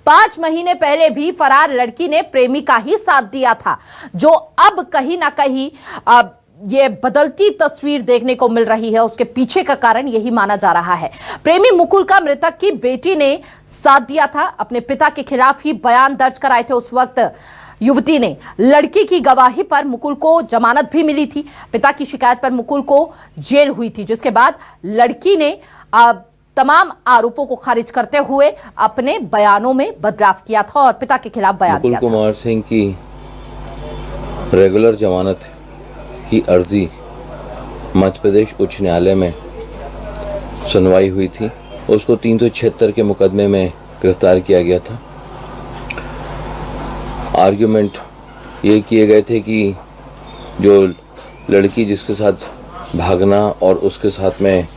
5 महीने पहले भी फरार लड़की ने प्रेमी का ही साथ दिया था, जो अब कहीं ना कहीं ये बदलती तस्वीर देखने को मिल रही है। उसके पीछे का कारण यही माना जा रहा है। प्रेमी मुकुल का मृतक की बेटी ने साथ दिया था। अपने पिता के खिलाफ ही बयान दर्ज कराए थे। उस वक्त युवती ने लड़की की गवाही पर मुकुल को जमानत भी मिली थी। पिता की शिकायत पर मुकुल को जेल हुई थी, जिसके बाद लड़की ने तमाम आरोपों को खारिज करते हुए अपने बयानों में बदलाव किया था और पिता के खिलाफ बयान दिया था। मुकुल कुमार सिंह की रेगुलर जमानत की अर्जी मध्य प्रदेश उच्च न्यायालय में सुनवाई हुई थी। उसको 376 के मुकदमे में गिरफ्तार किया गया था। आर्ग्यूमेंट ये किए गए थे कि जो लड़की जिसके साथ भागना और उसके साथ में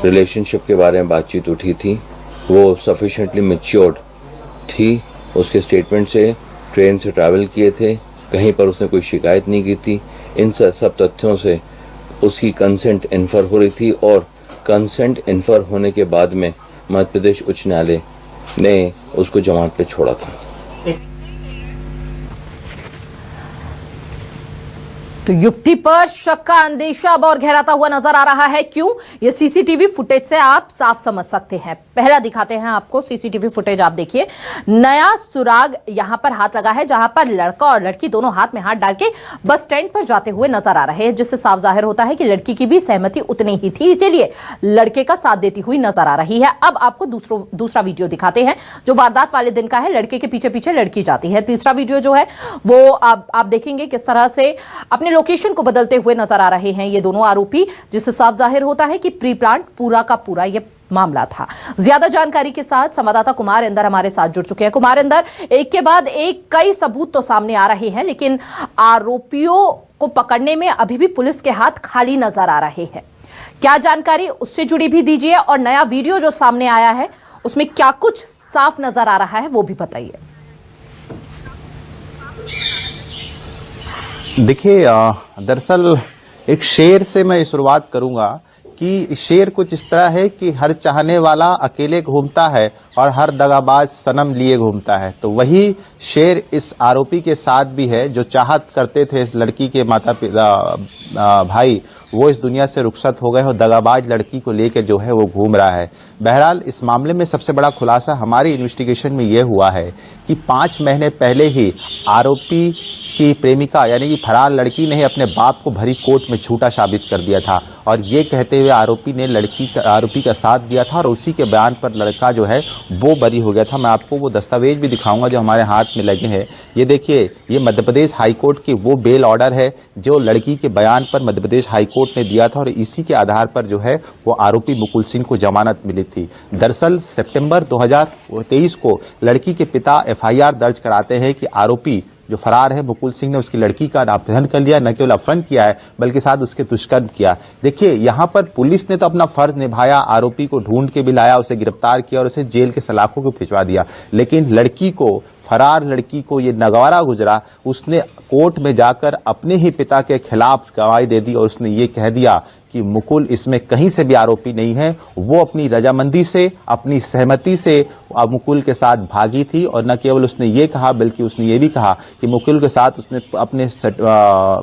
रिलेशनशिप के बारे में बातचीत उठी थी, वो सफिशिएंटली मैच्योर्ड थी। उसके स्टेटमेंट से ट्रेन से ट्रैवल किए थे, कहीं पर उसने कोई शिकायत नहीं की थी। इन सब तथ्यों से उसकी कंसेंट इन्फर हो रही थी और कंसेंट इन्फर होने के बाद में मध्य प्रदेश उच्च न्यायालय ने उसको जमानत पे छोड़ा था। तो युवती पर शक का अंदेशा अब और गहराता हुआ नजर आ रहा है। क्यों? ये सीसीटीवी फुटेज से आप साफ समझ सकते हैं। पहला दिखाते हैं आपको सीसीटीवी फुटेज। आप देखिए, नया सुराग यहां पर हाथ लगा है, जहां पर लड़का और लड़की दोनों हाथ में हाथ डाल के बस स्टैंड पर जाते हुए नजर आ रहे हैं, जिससे साफ जाहिर होता है कि लड़की की भी सहमति उतनी ही थी, इसीलिए लड़के का साथ देती हुई नजर आ रही है। अब आपको दूसरा वीडियो दिखाते हैं, जो वारदात वाले दिन का है। लड़के के पीछे पीछे लड़की जाती है। तीसरा वीडियो जो है वो आप देखेंगे किस तरह से अपने लोकेशन को बदलते हुए नजर आ रहे हैं ये दोनों आरोपी, जिससे साफ जाहिर होता है कि प्री प्लान पूरा का पूरा ये मामला था। ज्यादा जानकारी के साथ संवाददाता कुमार इंदर हमारे साथ जुड़ चुके हैं। कुमार इंदर, एक के बाद एक कई सबूत तो सामने आ रहे हैं, लेकिन आरोपियों को पकड़ने में अभी भी पुलिस के हाथ खाली नजर आ रहे हैं। क्या जानकारी उससे जुड़ी भी दीजिए, और नया वीडियो जो सामने आया है उसमें क्या कुछ साफ नजर आ रहा है वो भी बताइए। देखिए, दरअसल एक शेर से मैं शुरुआत करूंगा कि शेर कुछ इस तरह है कि हर चाहने वाला अकेले घूमता है और हर दगाबाज सनम लिए घूमता है। तो वही शेर इस आरोपी के साथ भी है, जो चाहत करते थे इस लड़की के माता पिता भाई, वो इस दुनिया से रुखसत हो गए और दगाबाज लड़की को लेकर जो है वो घूम रहा है। बहरहाल इस मामले में सबसे बड़ा खुलासा हमारी इन्वेस्टिगेशन में ये हुआ है कि 5 महीने पहले ही आरोपी की प्रेमिका यानी कि फरार लड़की ने अपने बाप को भरी कोर्ट में झूठा साबित कर दिया था, और ये कहते हुए आरोपी ने आरोपी का साथ दिया था, और उसी के बयान पर लड़का जो है वो बरी हो गया था। मैं आपको वो दस्तावेज भी दिखाऊंगा जो हमारे हाथ में लगे हैं। ये देखिए, ये मध्य प्रदेश हाईकोर्ट की वो बेल ऑर्डर है जो लड़की के बयान पर मध्य प्रदेश हाईकोर्ट ने दिया था, और इसी के आधार पर जो है वो आरोपी मुकुल सिंह को जमानत मिली थी। दरअसल सितंबर 2023 को लड़की के पिता FIR दर्ज कराते हैं कि आरोपी जो फरार है मुकुल सिंह ने उसकी लड़की का अपहरण कर लिया, न केवल अपहरण किया है बल्कि साथ उसके दुष्कर्म किया। देखिए, यहाँ पर पुलिस ने तो अपना फर्ज निभाया, आरोपी को ढूंढ के भी लाया, उसे गिरफ्तार किया और उसे जेल के सलाखों को भिजवा दिया, लेकिन लड़की को, फरार लड़की को ये नगवारा गुजरा। उसने कोर्ट में जाकर अपने ही पिता के खिलाफ गवाही दे दी और उसने ये कह दिया कि मुकुल इसमें कहीं से भी आरोपी नहीं है। वो अपनी रजामंदी से, अपनी सहमति से मुकुल के साथ भागी थी, और न केवल उसने ये कहा बल्कि उसने ये भी कहा कि मुकुल के साथ उसने अपने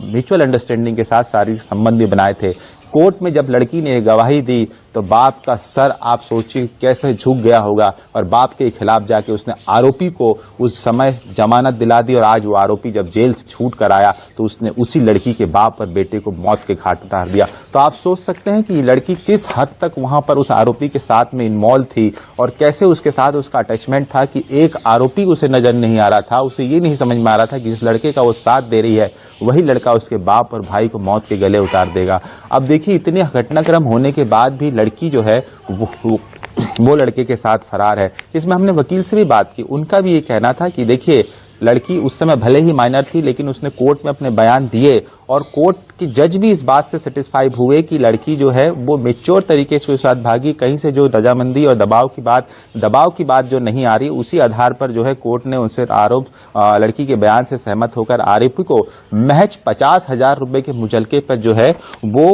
म्यूचुअल अंडरस्टैंडिंग के साथ शारीरिक संबंध भी बनाए थे। कोर्ट में जब लड़की ने गवाही दी तो बाप का सर आप सोचिए कैसे झुक गया होगा, और बाप के खिलाफ जाके उसने आरोपी को उस समय जमानत दिला दी, और आज वो आरोपी जब जेल से छूट कर आया तो उसने उसी लड़की के बाप और बेटे को मौत के घाट उतार दिया। तो आप सोच सकते हैं कि लड़की किस हद तक वहां पर उस आरोपी के साथ में इन्वॉल्व थी, और कैसे उसके साथ उसका अटैचमेंट था कि एक आरोपी उसे नजर नहीं आ रहा था। उसे ये नहीं समझ में आ रहा था कि जिस लड़के का वो साथ दे रही है वही लड़का उसके बाप और भाई को मौत के गले उतार देगा। अब देखिए, इतने घटनाक्रम होने के बाद भी लड़की जो है वो लड़के के साथ फरार है। इसमें हमने वकील से भी बात की, उनका भी ये कहना था कि देखिए, लड़की उस समय भले ही माइनर थी लेकिन उसने कोर्ट में अपने बयान दिए, और कोर्ट की जज भी इस बात से सेटिस्फाई हुए कि लड़की जो है वो मेच्योर तरीके से उसके साथ भागी। कहीं से जो रजामंदी और दबाव की बात जो नहीं आ रही, उसी आधार पर जो है कोर्ट ने उनसे लड़की के बयान से सहमत होकर आरोपी को महज 50,000 रुपए के मुचलके पर जो है वो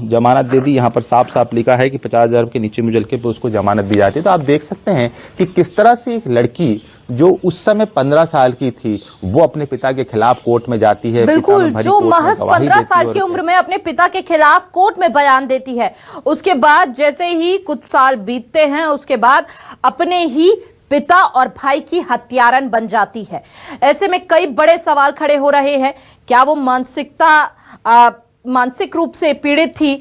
जमानत दे दी। यहाँ पर साफ साफ लिखा है कि 50,000 के नीचे मुचलके पर उसको जमानत दी जाती है। तो आप देख सकते हैं कि किस तरह से एक लड़की जो उस समय 15 साल की थी वो अपने पिता के खिलाफ कोर्ट में जाती है। बिल्कुल, पिता में भरी जो कोर्ट में महज गवाही 15 देती साल है की और उम्र में अपने पिता के खिलाफ कोर्ट में बयान देती है, उसके बाद जैसे ही कुछ साल बीतते हैं उसके बाद अपने ही पिता और भाई की हत्यारन बन जाती है। ऐसे में कई बड़े सवाल खड़े हो रहे हैं, क्या वो मानसिक रूप से पीड़ित थी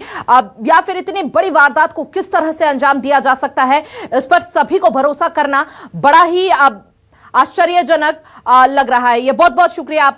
या फिर इतनी बड़ी वारदात को किस तरह से अंजाम दिया जा सकता है, इस पर सभी को भरोसा करना बड़ा ही आश्चर्यजनक लग रहा है। ये बहुत बहुत शुक्रिया आप